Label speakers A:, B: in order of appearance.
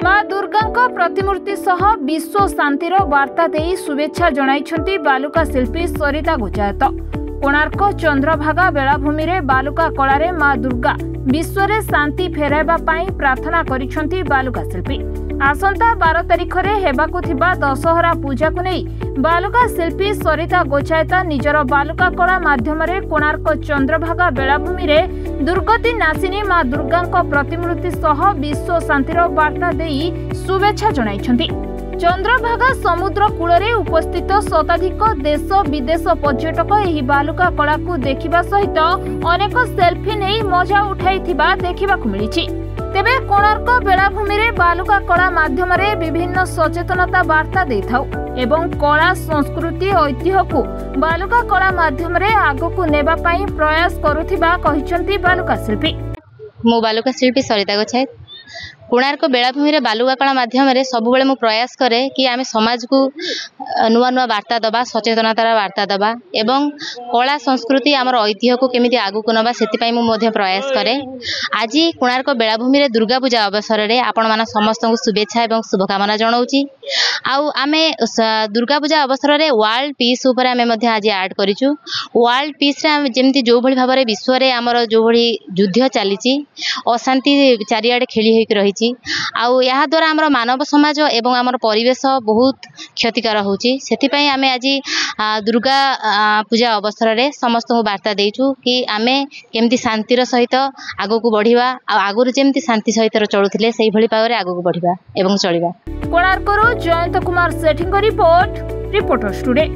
A: माँ दुर्गा प्रतिमूर्ति सह विश्व शांतिर वार्ता दे शुभेच्छा जणाइछन्ति बालुका शिल्पी सरिता गोचायत। कोणार्क चंद्रभागा बेलाभूमि रे बालुका कला माँ दुर्गा विश्व रे शांति फेराइबा पाई प्रार्थना करिछन्ति बालुका शिल्पी। आसंता 12 तारिख रे हेबाकु थिबा दशहरा पूजा को नहीं बालुका शिल्पी सरिता गोचायत निजर बालुका कला माध्यम रे कोणार्क चंद्रभागा बेलाभूमि रे दुर्गति नासिनी माँ दुर्गा प्रतिमूर्ति सह विश्व शांतिर वार्ता देई शुभेच्छा जणाइछन्ति। चंद्रभागा समुद्र कूल रे उपस्थित शताधिक देश विदेश पर्यटक एही बालुका कला को देखिबा सहित अनेक सेल्फी नहीं मजा उठाइथिबा देखिबाकु मिलिछि। तेबे कोणार्क बेलाभूमि रे बालुका कला माध्यम रे विभिन्न सचेतनता वार्ता देथाउ एवं कला संस्कृति ऐतिह्य को बालुका कला माध्यम रे आगकु नेबा पई प्रयास करुथिबा कहिसंती बालुका शिल्पी।
B: मो बालुका शिल्पी सरिता गोचायत। कोणार्क बेलाभूमि रे बालुका कला माध्यम रे सब बेले मु प्रयास करे कि आमे समाज को नुआ नुआ वार्ता दबा सचेतनतार वार्ता दबा एवं कला संस्कृति आमर ऐतिह्य को केमिति आगु को नबा सेति पई मु मध्य प्रयास करे। आज कोणार्क बेलाभूमि रे दुर्गा पूजा अवसर रे आपण माना समस्त को शुभेच्छा एवं शुभकामना जणाउची। आउ आमे दुर्गा पूजा अवसर रे वर्ल्ड पीस ऊपर आमे मध्य आज ऐड करिछु। वर्ल्ड पीस रे आमे जेमति जो भली भाबरे विश्व रे आमर जो भली युद्ध चलीची अशांति चारियाडे खेली होई रही आउ या द्वारा आमर मानव समाज एवं आमर परिवेश बहुत क्षतिकार होची। सेति पई आमे आज दुर्गा पूजा अवसर रे समस्त को वार्ता देइछु कि आमे केमति शांतिर सहित आगो को बढ़िबा आ आगुरु जेमति शांति सहित चलुथिले सेही भली पावरे आगो को बढ़िबा एवं चलिबा।
A: कोणार्करो जयंत कुमार सेठीଙ୍କ रिपोर्ट रिपोर्टर्स टुडे।